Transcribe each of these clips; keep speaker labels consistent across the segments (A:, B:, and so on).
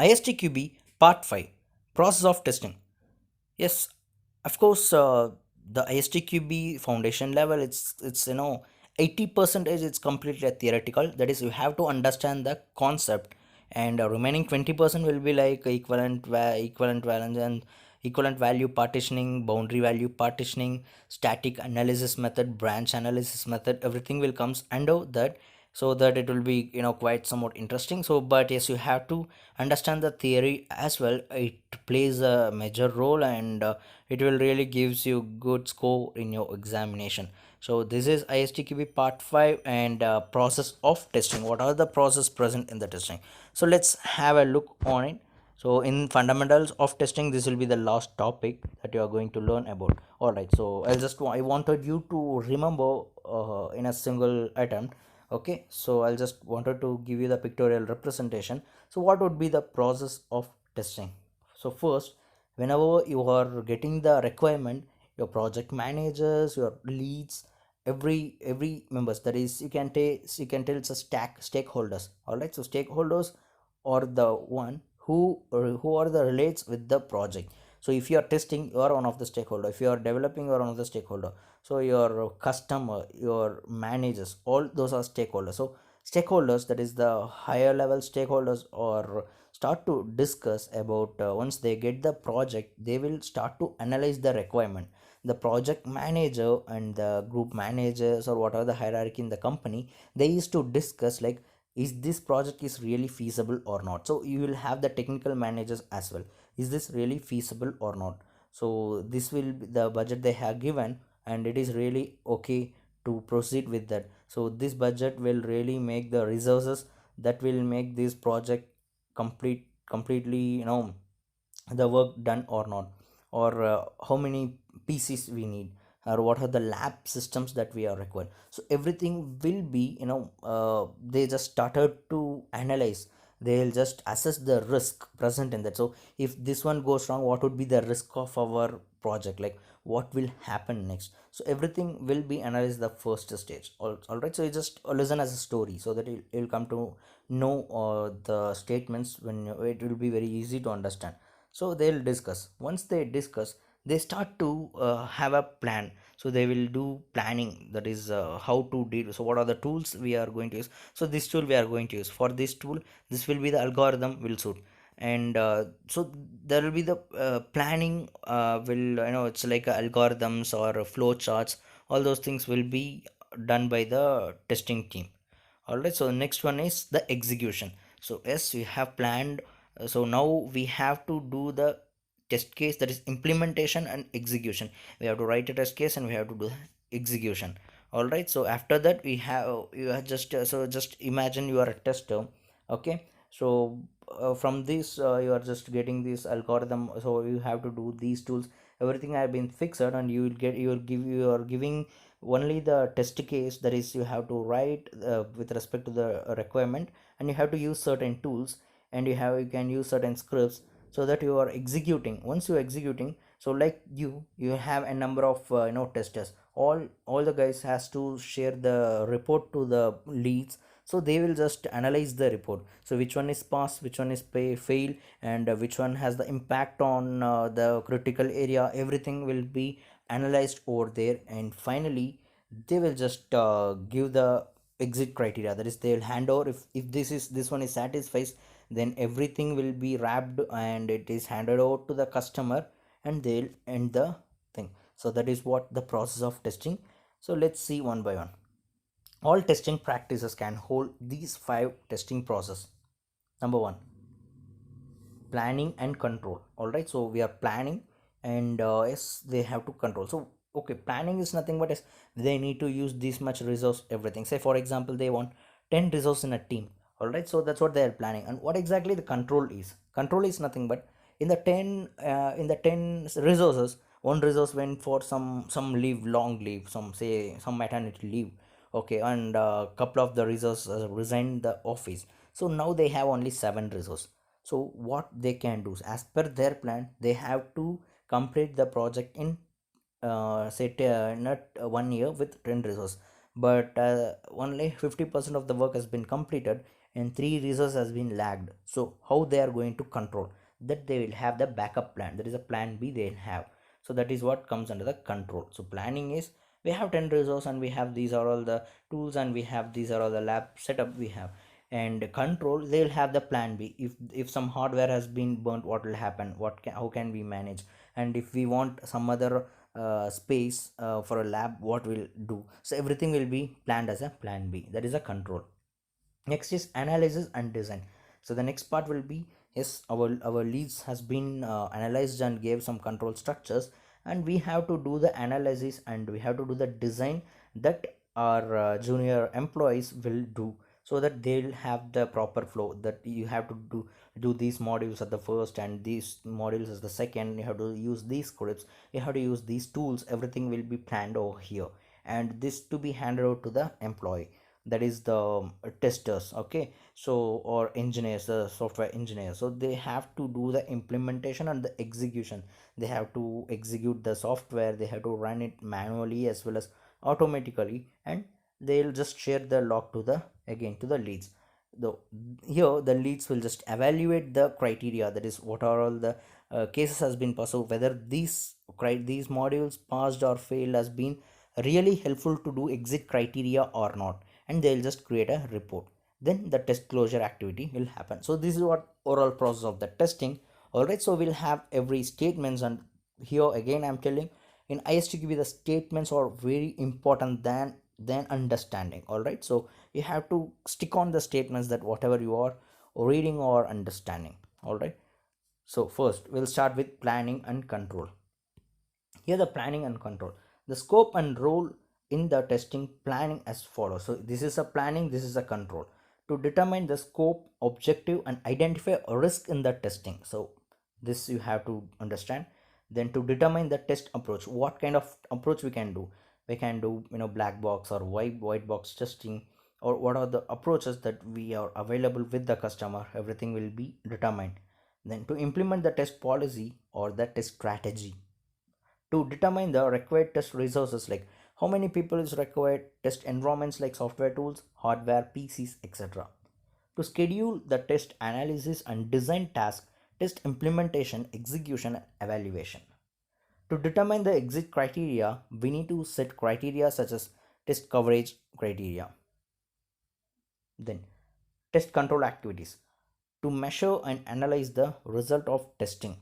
A: ISTQB Part 5, Process of Testing. Yes, of course, the ISTQB foundation level, it's 80% it's completely theoretical. That is, you have to understand the concept, and remaining 20% will be like equivalent valence and equivalent value partitioning, boundary value partitioning, static analysis method, branch analysis method. Everything will comes under that, so that it will be quite somewhat interesting. So, but yes, you have to understand the theory as well. It plays a major role, and it will really gives you good score in your examination. So this is ISTQB part 5, and process of testing. What are the process present in the testing? So let's have a look on it. So in fundamentals of testing, this will be the last topic that you are going to learn about. All right, so I wanted you to remember in a single attempt. Okay, so I'll just wanted to give you the pictorial representation. So what would be the process of testing? So first, whenever you are getting the requirement, your project managers, your leads, every members, that is, you can tell it's a stakeholders. All right, so stakeholders are the one who are the relates with the project. So if you are testing, you are one of the stakeholder. If you are developing, you are one of the stakeholder. So your customer, your managers, all those are stakeholders. So stakeholders, that is the higher level stakeholders, or start to discuss about, once they get the project, they will start to analyze the requirement. The project manager and the group managers, or whatever the hierarchy in the company, they used to discuss like, is this project is really feasible or not. So you will have the technical managers as well. Is this really feasible or not? So this will be the budget they have given, and it is really okay to proceed with that. So this budget will really make the resources that will make this project completely, the work done or not, or how many pieces we need, or what are the lab systems that we are required. So everything will be, they just started to analyze. They'll just assess the risk present in that. So if this one goes wrong, what would be the risk of our project, like what will happen next. So everything will be analyzed the first stage. All right, so you just listen as a story, so that you'll come to know the statements. It will be very easy to understand. So they'll discuss. Once they discuss, they start to have a plan. So they will do planning, that is, how to deal. So what are the tools we are going to use? So this tool we are going to use. For this tool, this will be the algorithm will suit. And so there will be the planning, will, it's like algorithms or flow charts. All those things will be done by the testing team. All right, so next one is the execution. So yes, we have planned. So now we have to do the test case, that is implementation and execution. We have to write a test case, and we have to do execution. All right, so after that, we have you are just so just imagine you are a tester. Okay, so from this, you are just getting this algorithm. So you have to do these tools. Everything have been fixed, and you are giving only the test case. That is, you have to write with respect to the requirement, and you have to use certain tools, and you can use certain scripts, so that you are executing. Once you are executing, so like you have a number of testers. All the guys has to share the report to the leads. So they will just analyze the report. So which one is pass, which one is fail, and which one has the impact on the critical area. Everything will be analyzed over there, and finally they will just give the exit criteria. That is, they will hand over. If this one is satisfied, then everything will be wrapped, and it is handed over to the customer, and they'll end the thing. So that is what the process of testing. So let's see one by one. All testing practices can hold these 5 testing process. Number 1, planning and control. All right, so we are planning, and yes, they have to control. So okay, planning is nothing but is, they need to use this much resource, everything. Say for example, they want 10 resource in a team. All right, so that's what they are planning. And what exactly the control is? Control is nothing but, in the 10 resources, one resource went for some leave, long leave, some maternity leave. Okay, and a couple of the resources resigned the office. So now they have only 7 resources. So what they can do is, as per their plan, they have to complete the project in not 1 year with 10 resources. But only 50% of the work has been completed, and 3 resources has been lagged. So how they are going to control that? They will have the backup plan, that is a plan B they'll have. So that is what comes under the control. So planning is, we have 10 resources and we have these are all the tools and we have these are all the lab setup we have. And control, they'll have the plan B. If some hardware has been burnt, what will happen, how can we manage? And if we want some other space for a lab, what will do? So everything will be planned as a plan B, that is a control. Next is analysis and design. So the next part will be, yes, our leads has been analyzed and gave some control structures, and we have to do the analysis and we have to do the design that our junior employees will do, so that they'll have the proper flow, that you have to do these modules at the first and these modules as the second, you have to use these scripts, you have to use these tools, everything will be planned over here, and this to be handed out to the employee, that is the testers, okay, so or engineers, the software engineers. So they have to do the implementation and the execution, they have to execute the software, they have to run it manually as well as automatically, and they'll just share the log to the, again, to the leads. the Here the leads will just evaluate the criteria, that is what are all the cases has been passed, so whether these modules passed or failed has been really helpful to do exit criteria or not, and they'll just create a report. Then the test closure activity will happen. So this is what overall process of the testing. All right, so we'll have every statements, and here again I'm telling, in ISTQB the statements are very important than understanding. All right, so you have to stick on the statements, that whatever you are reading or understanding. All right, so first we'll start with planning and control. Here the planning and control, the scope and role in the testing planning as follows. So this is a planning, this is a control. To determine the scope, objective, and identify a risk in the testing, so this you have to understand. Then to determine the test approach, what kind of approach we can do. We can do, black box or white box testing, or what are the approaches that we are available with the customer, everything will be determined. Then to implement the test policy or the test strategy, to determine the required test resources, like how many people is required, test environments like software tools, hardware, PCs, etc. To schedule the test analysis and design task, test implementation, execution, and evaluation. To determine the exit criteria, we need to set criteria such as test coverage criteria. Then test control activities, to measure and analyze the result of testing,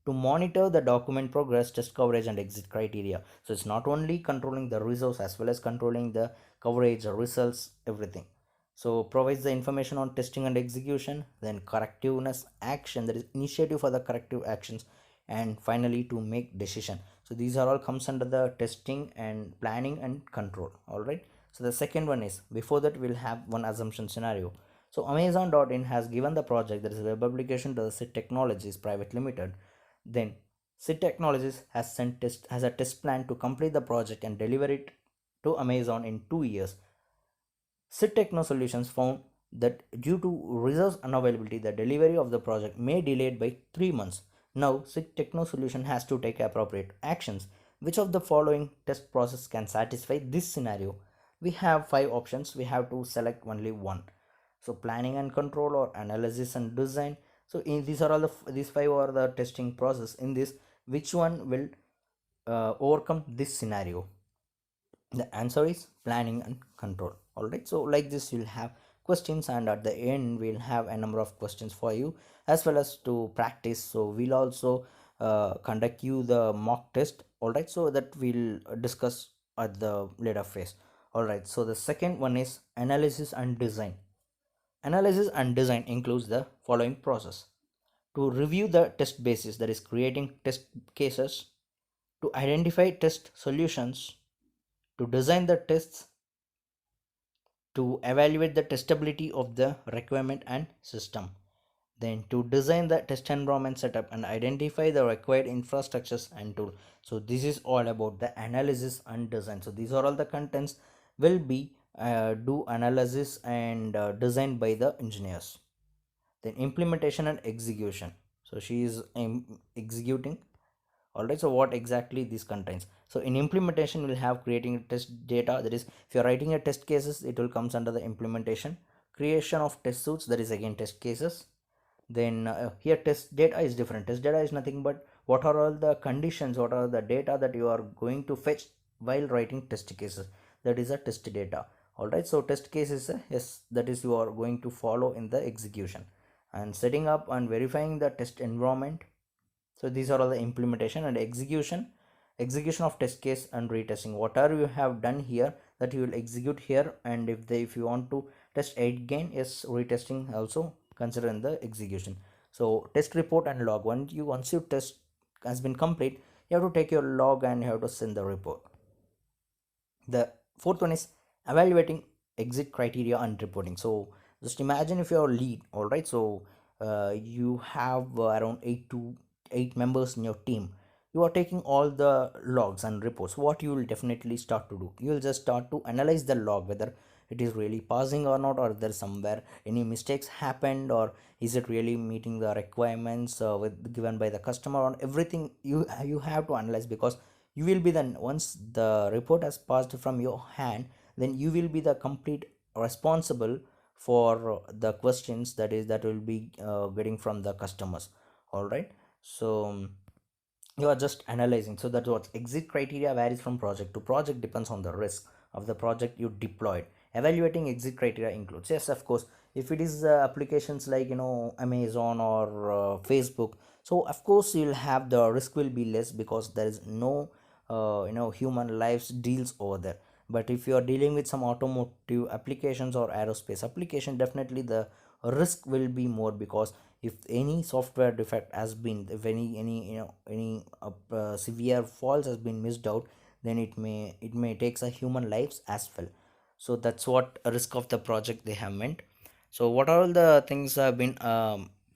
A: to monitor the document progress, test coverage, and exit criteria. So it's not only controlling the resource as well as controlling the coverage, results, everything. So provides the information on testing and execution, then correctiveness action, that is initiative for the corrective actions, and finally to make decision. So these are all comes under the testing and planning and control. All right, so the second one is, before that we'll have one assumption scenario. So Amazon.in has given the project, that is a web application, to the SIT Technologies Private Limited. Then SIT Technologies has a test plan to complete the project and deliver it to Amazon in 2 years. SIT Techno Solutions found that due to resource unavailability, the delivery of the project may delayed by 3 months. Now, SIT Techno Solution has to take appropriate actions. Which of the following test process can satisfy this scenario? We have 5 options. We have to select only one. So planning and control, or analysis and design. So these are all these 5 are the testing process. In this, which one will overcome this scenario? The answer is planning and control. All right, so like this you'll have questions, and at the end we'll have a number of questions for you as well as to practice. So we'll also conduct you the mock test. All right, so that we'll discuss at the later phase. All right, so the second one is analysis and design. Analysis and design includes the following process: to review the test basis, that is creating test cases, to identify test solutions, to design the tests, to evaluate the testability of the requirement and system, then to design the test environment setup and identify the required infrastructures and tool. So this is all about the analysis and design. So these are all the contents will be do analysis and design by the engineers. Then implementation and execution, so she is executing. All right, so what exactly this contains? So in implementation we'll have creating a test data, that is if you're writing a test cases, it will comes under the implementation. creation of test suits, that is again test cases. Then here test data is different. Test data is nothing but what are all the conditions, what are the data that you are going to fetch while writing test cases, that is a test data. All right, so test case is a, yes, that is you are going to follow in the execution. And setting up and verifying the test environment, so these are all the implementation. And execution of test case and retesting, whatever you have done here that you will execute here. And if you want to test again, yes, retesting also consider in the execution. So test report and log, once you test has been complete, you have to take your log and you have to send the report. The fourth one is evaluating exit criteria and reporting. So just imagine if you're a lead, all right, so you have around 8 members in your team. You are taking all the logs and reports. What you will definitely start to do, you will just start to analyze the log, whether it is really passing or not, or there somewhere any mistakes happened, or is it really meeting the requirements given by the customer, on everything you have to analyze. Because you will be then, once the report has passed from your hand, then you will be the complete responsible for the questions that will be getting from the customers. All right, so you are just analyzing. So that's what exit criteria varies from project to project, depends on the risk of the project you deployed. Evaluating exit criteria includes, yes, of course, if it is applications like Amazon or Facebook, so of course you'll have the risk will be less, because there is no human lives deals over there. But if you are dealing with some automotive applications or aerospace application, definitely the risk will be more, because if any software defect has been, if any severe faults has been missed out, then it may takes a human lives as well. So that's what a risk of the project they have meant. So what are all the things have been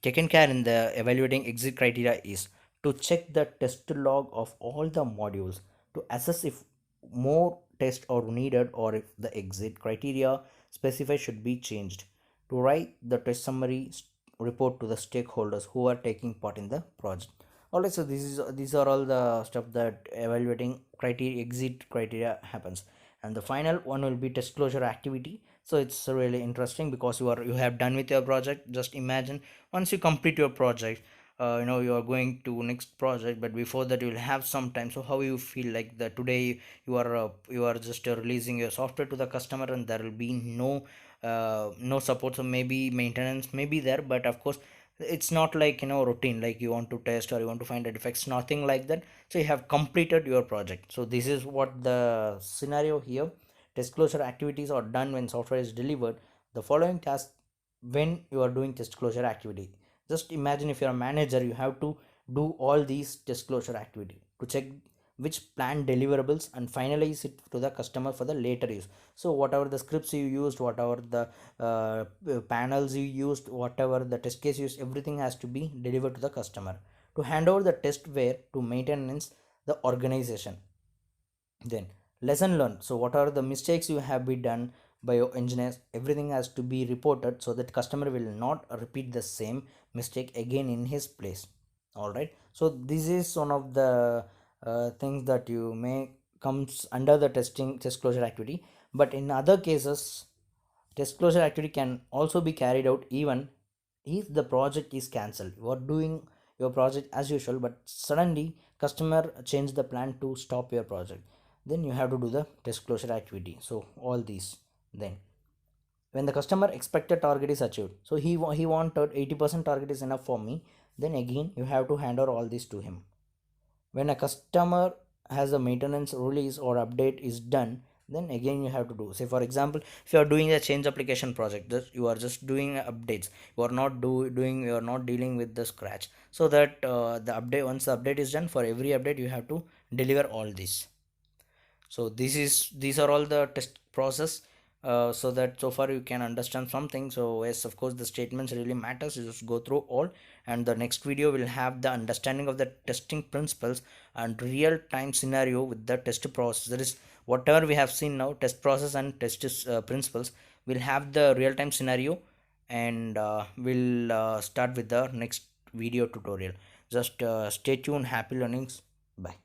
A: taken care in the evaluating exit criteria is to check the test log of all the modules, to assess if more tests are needed, or if the exit criteria specified should be changed, to write the test summary report to the stakeholders who are taking part in the project. Alright, so these are all the stuff that evaluating criteria, exit criteria happens. And the final one will be test closure activity. So it's really interesting, because you have done with your project. Just imagine, once you complete your project, you are going to next project, but before that you will have some time. So how you feel like that today you are just releasing your software to the customer, and there will be no support. So maybe maintenance may be there, but of course it's not like routine, like you want to test or you want to find a defects, nothing like that. So you have completed your project. So this is what the scenario here. Test closure activities are done when software is delivered. The following task when you are doing test closure activity, just imagine if you're a manager, you have to do all these test closure activity to check which planned deliverables and finalize it to the customer for the later use. So whatever the scripts you used, whatever the panels you used, whatever the test case used, everything has to be delivered to the customer. To hand over the test ware to maintenance the organization. Then lesson learned, so what are the mistakes you have been done by your engineers, everything has to be reported, so that customer will not repeat the same mistake again in his place. All right, so this is one of the things that you may comes under the test closure activity. But in other cases, test closure activity can also be carried out even if the project is cancelled. You are doing your project as usual, but suddenly customer change the plan to stop your project, then you have to do the test closure activity. So all these, then when the customer expected target is achieved, so he wanted 80% target is enough for me, then again you have to hand over all this to him. When a customer has a maintenance release or update is done, then again you have to do, say for example, if you are doing a change application project, you are just doing updates, you are not dealing with the scratch. So that the update, once the update is done, for every update you have to deliver all this. So these are all the test process, so that so far you can understand something. So yes, of course the statements really matters, you just go through all. And the next video will have the understanding of the testing principles and real time scenario with the test process. That is, whatever we have seen now, test process and test principles, will have the real time scenario. And we'll start with the next video tutorial. Just stay tuned. Happy learnings. Bye.